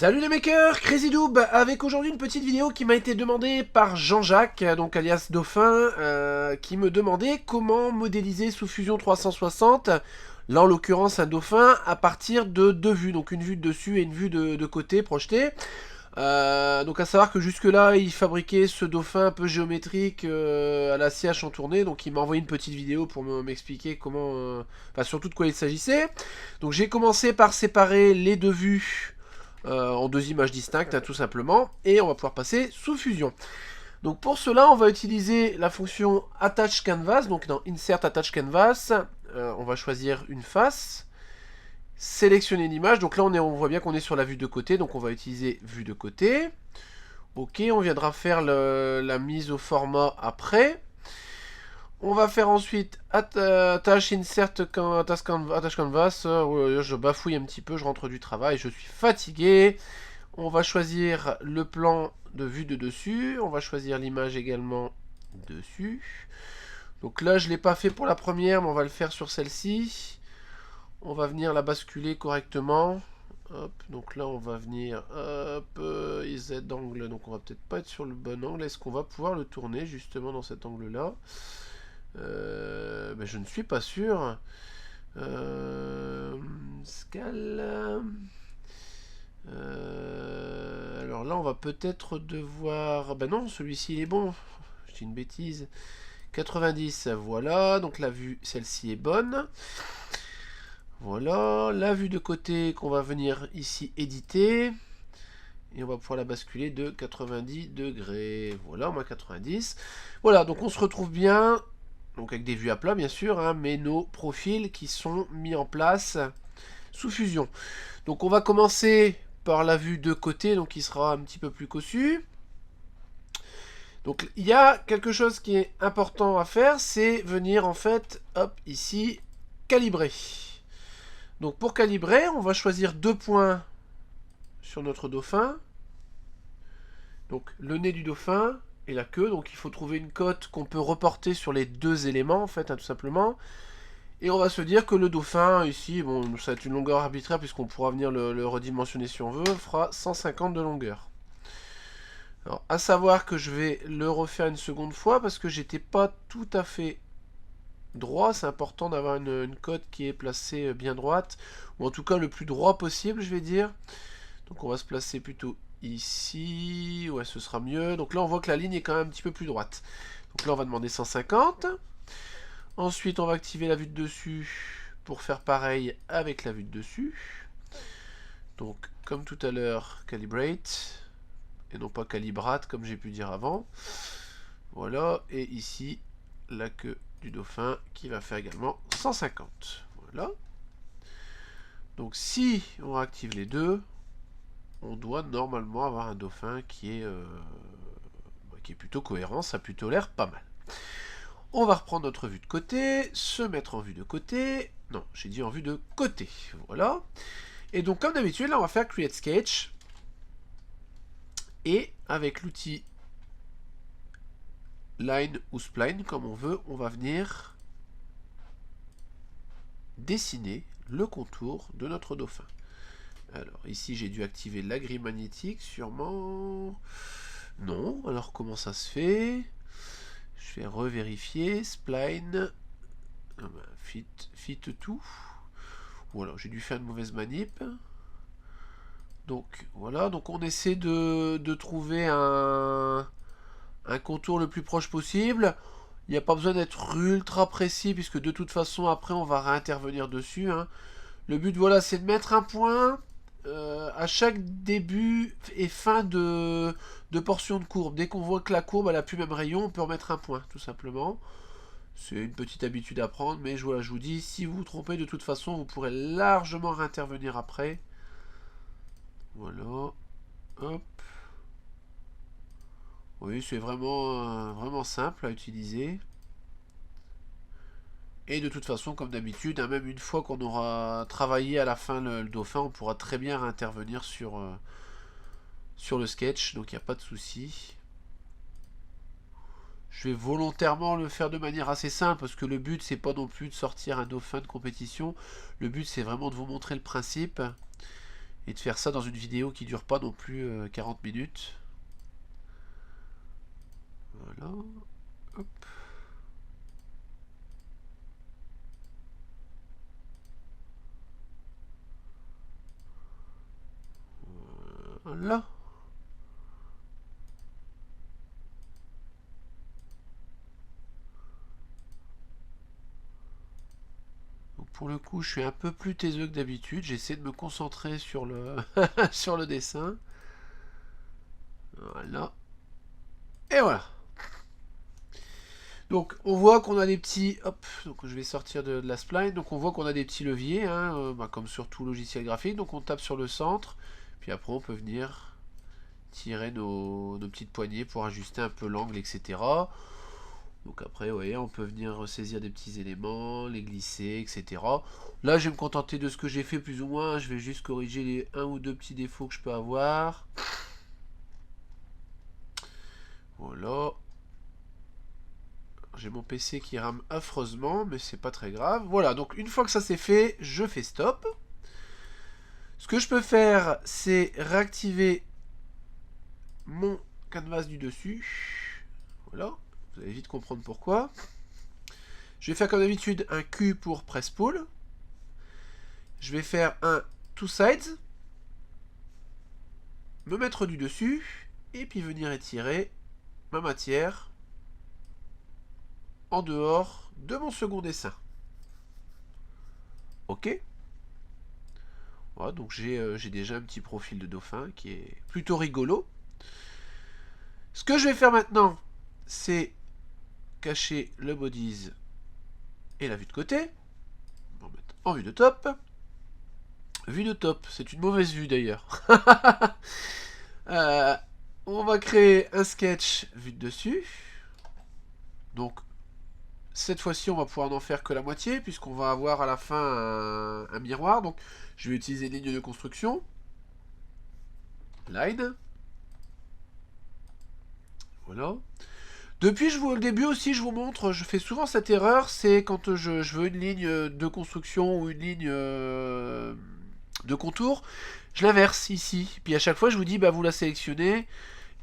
Salut les makers, CrazyDoob, avec aujourd'hui une petite vidéo qui m'a été demandée par Jean-Jacques, donc alias Dauphin, qui me demandait comment modéliser sous Fusion 360, là en l'occurrence un dauphin, à partir de deux vues, donc une vue de dessus et une vue de côté projetée. Donc à savoir que jusque là il fabriquait ce dauphin un peu géométrique à la CH en tournée, donc il m'a envoyé une petite vidéo pour m'expliquer comment, enfin surtout de quoi il s'agissait. Donc j'ai commencé par séparer les deux vues en deux images distinctes, hein, tout simplement, et on va pouvoir passer sous Fusion. Donc pour cela, on va utiliser la fonction Attach Canvas, donc dans Insert Attach Canvas, on va choisir une face, sélectionner une image, donc là on voit bien qu'on est sur la vue de côté, donc on va utiliser vue de côté. Ok, on viendra faire la mise au format après. On va faire ensuite Attach Insert Attach Canvas. Je bafouille un petit peu, je rentre du travail, je suis fatigué. On va choisir le plan de vue de dessus. On va choisir l'image également dessus. Donc là, je ne l'ai pas fait pour la première, mais on va le faire sur celle-ci. On va venir la basculer correctement. Hop, donc là, on va venir... Hop, Z d'angle. Donc on va peut-être pas être sur le bon angle. Est-ce qu'on va pouvoir le tourner justement dans cet angle-là? Je ne suis pas sûr. Scale... alors là, on va peut-être devoir... Ben non, celui-ci il est bon. Je dis une bêtise. 90, voilà. Donc la vue, celle-ci est bonne. Voilà. La vue de côté qu'on va venir ici éditer. Et on va pouvoir la basculer de 90 degrés. Voilà, on a 90. Voilà, donc on se retrouve bien. Donc avec des vues à plat, bien sûr. Hein, mais nos profils qui sont mis en place sous Fusion. Donc on va commencer par la vue de côté, donc qui sera un petit peu plus cossu. Donc il y a quelque chose qui est important à faire, c'est venir en fait, hop, ici, calibrer. Donc pour calibrer, on va choisir deux points sur notre dauphin. Donc le nez du dauphin et la queue, donc il faut trouver une cote qu'on peut reporter sur les deux éléments en fait, hein, tout simplement. Et on va se dire que le dauphin, ici, bon, ça va être une longueur arbitraire puisqu'on pourra venir le redimensionner si on veut, fera 150 de longueur. Alors, à savoir que je vais le refaire une seconde fois parce que j'étais pas tout à fait droit. C'est important d'avoir une cote qui est placée bien droite, ou en tout cas le plus droit possible, je vais dire. Donc on va se placer plutôt ici, ouais, ce sera mieux. Donc là, on voit que la ligne est quand même un petit peu plus droite. Donc là, on va demander 150. Ensuite, on va activer la vue de dessus pour faire pareil avec la vue de dessus. Donc, comme tout à l'heure, calibrate, et non pas calibrate comme j'ai pu dire avant. Voilà, et ici, la queue du dauphin qui va faire également 150. Voilà. Donc, si on active les deux, on doit normalement avoir un dauphin qui est plutôt cohérent, ça a plutôt l'air pas mal. On va reprendre notre vue de côté, se mettre en vue de côté. Non, j'ai dit en vue de côté. Voilà. Et donc, comme d'habitude, là, on va faire Create Sketch. Et avec l'outil Line ou Spline, comme on veut, on va venir dessiner le contour de notre dauphin. Alors, ici, j'ai dû activer la grille magnétique, sûrement. Non, alors comment ça se fait? Je vais revérifier, spline, fit tout. Voilà, j'ai dû faire une mauvaise manip. Donc voilà, donc on essaie de trouver un contour le plus proche possible. Il n'y a pas besoin d'être ultra précis puisque de toute façon après on va réintervenir dessus. Hein. Le but voilà c'est de mettre un point à chaque début et fin de portion de courbe. Dès qu'on voit que la courbe elle a plus le même rayon, on peut remettre un point tout simplement. C'est une petite habitude à prendre, mais voilà, je vous dis, si vous vous trompez de toute façon, vous pourrez largement réintervenir après. Voilà. Hop. Oui, c'est vraiment simple à utiliser. Et de toute façon, comme d'habitude, hein, même une fois qu'on aura travaillé à la fin le dauphin, on pourra très bien réintervenir sur le sketch, donc il n'y a pas de souci. Je vais volontairement le faire de manière assez simple parce que le but c'est pas non plus de sortir un dauphin de compétition. Le but c'est vraiment de vous montrer le principe. et de faire ça dans une vidéo qui dure pas non plus 40 minutes. Voilà. Hop. Voilà. Donc pour le coup, je suis un peu plus taiseux que d'habitude. J'essaie de me concentrer sur le, sur le dessin. Voilà. Et voilà. Donc on voit qu'on a des petits... Hop, donc je vais sortir de la spline. Donc on voit qu'on a des petits leviers, hein, comme sur tout logiciel graphique. Donc on tape sur le centre. Puis après on peut venir tirer nos petites poignées pour ajuster un peu l'angle, etc. Donc après, vous voyez, on peut venir ressaisir des petits éléments, les glisser, etc. Là, je vais me contenter de ce que j'ai fait plus ou moins. Je vais juste corriger les 1 ou 2 petits défauts que je peux avoir. Voilà. J'ai mon PC qui rame affreusement, mais c'est pas très grave. Voilà, donc une fois que ça c'est fait, je fais stop. Ce que je peux faire, c'est réactiver mon canvas du dessus. Voilà, vous allez vite comprendre pourquoi. Je vais faire comme d'habitude un Q pour press pull. Je vais faire un two sides. Me mettre du dessus. Et puis venir étirer ma matière en dehors de mon second dessin. Ok. Voilà, donc j'ai déjà un petit profil de dauphin qui est plutôt rigolo. Ce que je vais faire maintenant, c'est cacher le bodies et la vue de côté. On va mettre en vue de top. Vue de top, c'est une mauvaise vue d'ailleurs. On va créer un sketch vue de dessus. Donc, cette fois-ci, on va pouvoir n'en faire que la moitié, puisqu'on va avoir à la fin un miroir. Donc, je vais utiliser ligne de construction. Line. Voilà. Depuis le début aussi, je vous montre, je fais souvent cette erreur, c'est quand je veux une ligne de construction ou une ligne de contour, je l'inverse ici. Puis à chaque fois, je vous dis, bah, vous la sélectionnez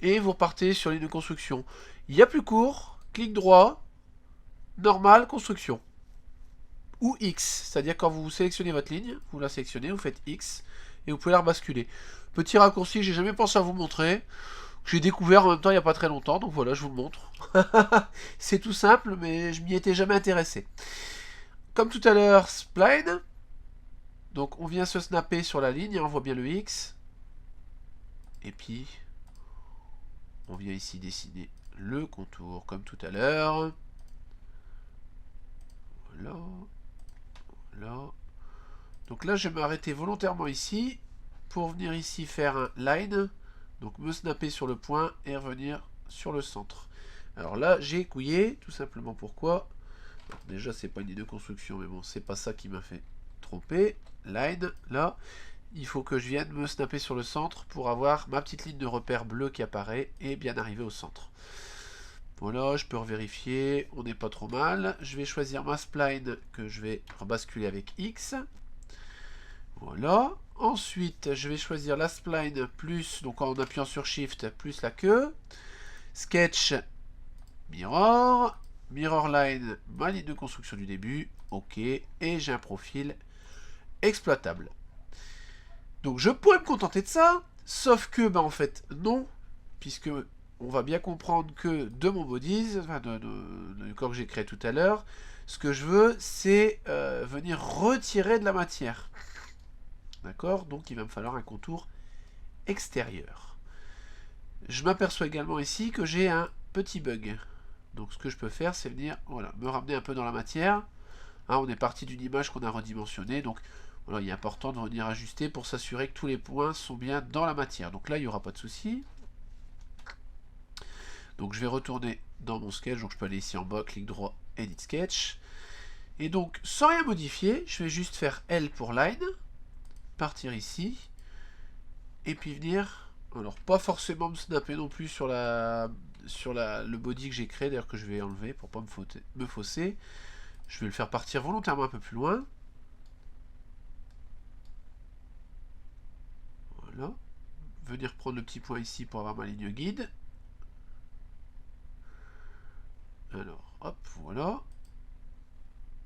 et vous repartez sur ligne de construction. Il y a plus court, clic droit, normal, construction. Ou X, c'est-à-dire quand vous sélectionnez votre ligne, vous la sélectionnez, vous faites X et vous pouvez la rebasculer. Petit raccourci, j'ai jamais pensé à vous montrer. J'ai découvert en même temps il n'y a pas très longtemps, donc voilà, je vous le montre. C'est tout simple, mais je m'y étais jamais intéressé. Comme tout à l'heure, spline. Donc on vient se snapper sur la ligne, on voit bien le X. Et puis, on vient ici dessiner le contour, comme tout à l'heure. Voilà. Voilà. Donc là, je vais m'arrêter volontairement ici, pour venir ici faire un line. Donc me snapper sur le point et revenir sur le centre. Alors là, j'ai couillé, tout simplement pourquoi. Alors déjà, c'est pas une idée de construction, mais bon, c'est pas ça qui m'a fait tromper. Line, là, il faut que je vienne me snapper sur le centre pour avoir ma petite ligne de repère bleue qui apparaît et bien arriver au centre. Voilà, je peux revérifier, on n'est pas trop mal. Je vais choisir ma spline que je vais rebasculer avec X. Voilà. Ensuite, je vais choisir la spline plus, donc en appuyant sur Shift, plus la queue. Sketch, mirror. Mirror line, ma ligne de construction du début. Ok. Et j'ai un profil exploitable. Donc je pourrais me contenter de ça. Sauf que, bah en fait, non. Puisque on va bien comprendre que de mon bodies, enfin du corps que j'ai créé tout à l'heure, ce que je veux, c'est venir retirer de la matière. D'accord? Donc il va me falloir un contour extérieur. Je m'aperçois également ici que j'ai un petit bug. Donc ce que je peux faire, c'est venir voilà, me ramener un peu dans la matière. Hein, on est parti d'une image qu'on a redimensionnée. Donc voilà, il est important de venir ajuster pour s'assurer que tous les points sont bien dans la matière. Donc là, il n'y aura pas de souci. Donc je vais retourner dans mon sketch. Donc je peux aller ici en bas, clic droit, Edit Sketch. Et donc, sans rien modifier, je vais juste faire L pour line. Partir ici. Et puis venir... Alors, pas forcément me snapper non plus sur le body que j'ai créé, d'ailleurs que je vais enlever pour pas me fausser. Je vais le faire partir volontairement un peu plus loin. Voilà. Venir prendre le petit point ici pour avoir ma ligne guide. Alors, hop, voilà.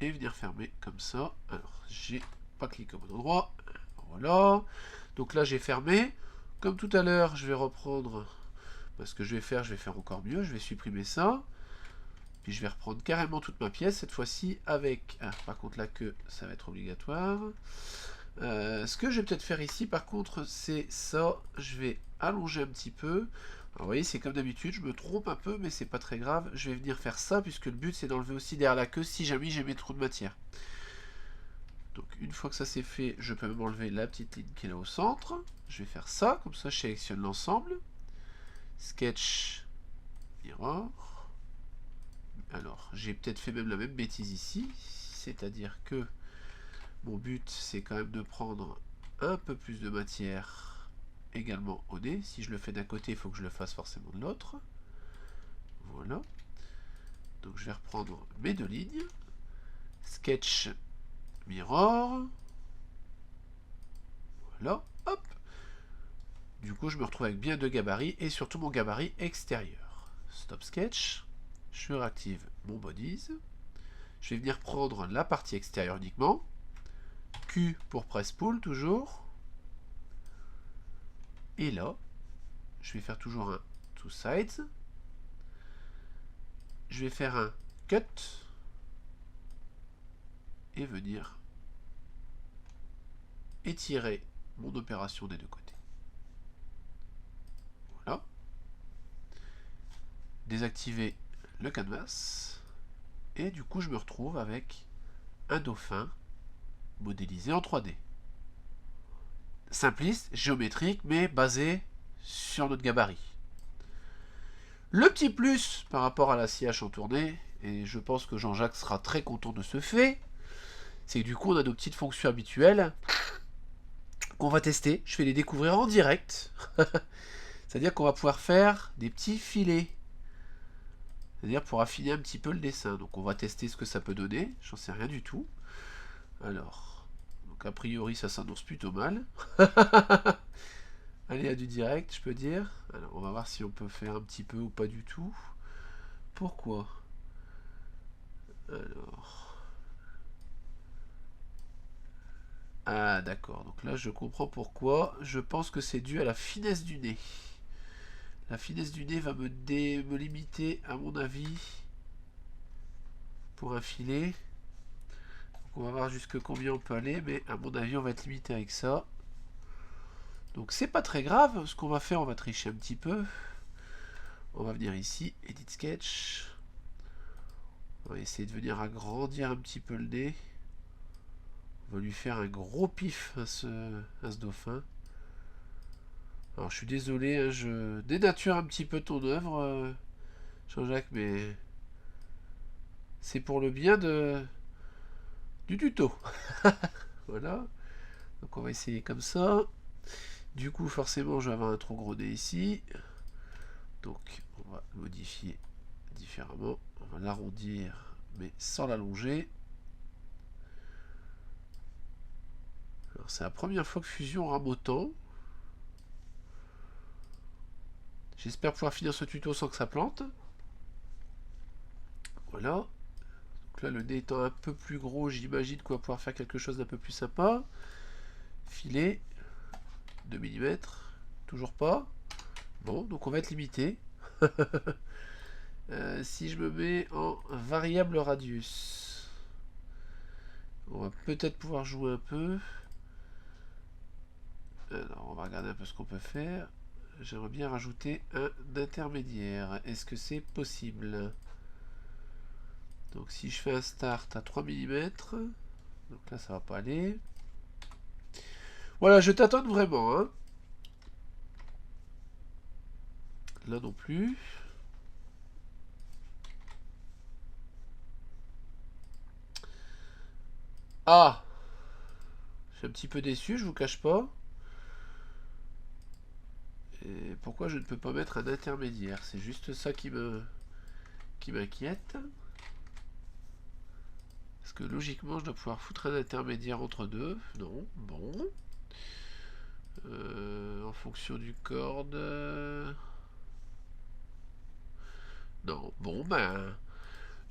Et venir fermer comme ça. Alors, j'ai pas cliqué au bon endroit. Voilà. Donc là, j'ai fermé. Comme tout à l'heure, je vais reprendre... Ce que je vais faire encore mieux. Je vais supprimer ça. Puis je vais reprendre carrément toute ma pièce, cette fois-ci avec... Ah, par contre, la queue, ça va être obligatoire. Ce que je vais peut-être faire ici, par contre, c'est ça. Je vais allonger un petit peu. Alors, vous voyez, c'est comme d'habitude, je me trompe un peu, mais c'est pas très grave. Je vais venir faire ça, puisque le but, c'est d'enlever aussi derrière la queue si jamais j'ai mes trous de matière. Donc, une fois que ça c'est fait, je peux même enlever la petite ligne qui est là au centre. Je vais faire ça, comme ça, je sélectionne l'ensemble. Sketch, mirror. Alors, j'ai peut-être fait même la même bêtise ici, c'est-à-dire que mon but, c'est quand même de prendre un peu plus de matière également au nez. Si je le fais d'un côté, il faut que je le fasse forcément de l'autre. Voilà. Donc, je vais reprendre mes deux lignes. Sketch, mirror. Voilà, hop. Du coup, je me retrouve avec bien deux gabarits et surtout mon gabarit extérieur. Stop sketch. Je réactive mon bodies. Je vais venir prendre la partie extérieure uniquement. Q pour press pull toujours. Et là, je vais faire toujours un two sides. Je vais faire un cut. Et venir étirer mon opération des deux côtés. Voilà. Désactiver le canvas. Et du coup, je me retrouve avec un dauphin modélisé en 3D. Simpliste, géométrique, mais basé sur notre gabarit. Le petit plus par rapport à la sciage en tournée, et je pense que Jean-Jacques sera très content de ce fait, c'est que du coup on a nos petites fonctions habituelles qu'on va tester. Je vais les découvrir en direct. C'est-à-dire qu'on va pouvoir faire des petits filets. C'est-à-dire pour affiner un petit peu le dessin. Donc on va tester ce que ça peut donner. J'en sais rien du tout. Alors, donc a priori ça s'annonce plutôt mal. Allez, à du direct, je peux dire. Alors, on va voir si on peut faire un petit peu ou pas du tout. Pourquoi? Alors... Ah, d'accord. Donc là, je comprends pourquoi. Je pense que c'est dû à la finesse du nez. La finesse du nez va me limiter, à mon avis, pour un filet. Donc on va voir jusque combien on peut aller, mais à mon avis, on va être limité avec ça. Donc c'est pas très grave. Ce qu'on va faire, on va tricher un petit peu. On va venir ici, Edit Sketch. On va essayer de venir agrandir un petit peu le nez. On va lui faire un gros pif à ce dauphin. Alors je suis désolé, hein, je dénature un petit peu ton œuvre, Jean-Jacques, mais c'est pour le bien du tuto. Voilà. Donc on va essayer comme ça. Du coup, forcément, je vais avoir un trop gros nez ici. Donc on va le modifier différemment. On va l'arrondir, mais sans l'allonger. Alors c'est la première fois que Fusion rame autant. J'espère pouvoir finir ce tuto sans que ça plante. Voilà. Donc là, le nez étant un peu plus gros, j'imagine qu'on va pouvoir faire quelque chose d'un peu plus sympa. Filet. 2 mm. Toujours pas. Bon, donc on va être limité. Si je me mets en variable radius, on va peut-être pouvoir jouer un peu. Alors, on va regarder un peu ce qu'on peut faire. J'aimerais bien rajouter un intermédiaire. Est-ce que c'est possible? Donc si je fais un start à 3 mm, donc là ça va pas aller. Voilà, je tâtonne vraiment, hein. Là non plus. Ah, je suis un petit peu déçu, je vous cache pas. Et pourquoi je ne peux pas mettre un intermédiaire? C'est juste ça qui m'inquiète. Parce que logiquement, je dois pouvoir foutre un intermédiaire entre deux. Non, bon. En fonction du corde. Non, bon ben.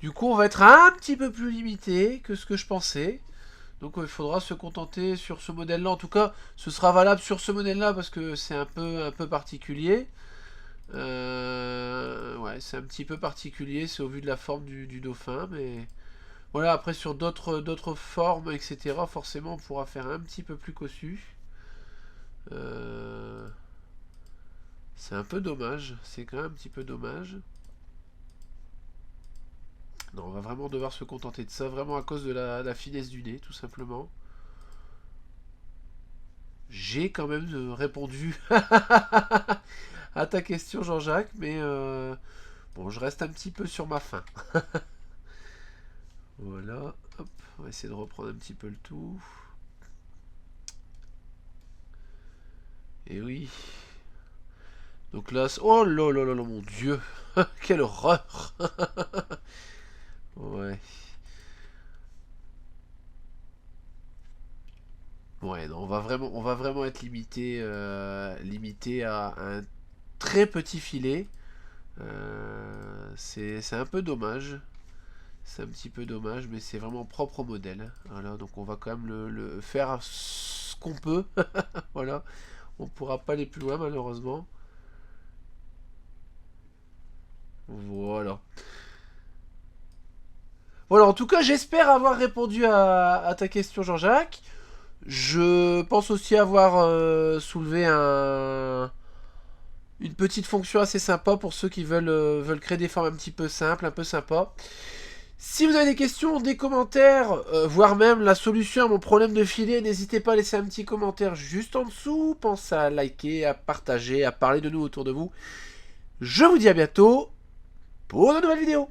Du coup, on va être un petit peu plus limité que ce que je pensais. Donc il faudra se contenter sur ce modèle-là. En tout cas, ce sera valable sur ce modèle-là parce que c'est un peu particulier. Ouais, c'est un petit peu particulier, c'est au vu de la forme du dauphin, mais voilà, après sur d'autres formes, etc., forcément on pourra faire un petit peu plus cossu. C'est un peu dommage, c'est quand même un petit peu dommage. Non, on va vraiment devoir se contenter de ça, vraiment à cause de la finesse du nez, tout simplement. J'ai quand même répondu à ta question, Jean-Jacques, mais bon, je reste un petit peu sur ma faim. Voilà, hop, on va essayer de reprendre un petit peu le tout. Et oui. Donc là, oh là là là là, mon Dieu, quelle horreur. Ouais. Ouais, non, on va vraiment être limité, limité à un très petit filet. C'est un peu dommage. C'est un petit peu dommage, mais c'est vraiment propre au modèle. Voilà, donc on va quand même le faire ce qu'on peut. Voilà, on pourra pas aller plus loin malheureusement. Voilà. Voilà, en tout cas, j'espère avoir répondu à ta question, Jean-Jacques. Je pense aussi avoir soulevé une petite fonction assez sympa pour ceux qui veulent créer des formes un petit peu simples, un peu sympas. Si vous avez des questions, des commentaires, voire même la solution à mon problème de filet, n'hésitez pas à laisser un petit commentaire juste en dessous. Pensez à liker, à partager, à parler de nous autour de vous. Je vous dis à bientôt pour de nouvelles vidéos.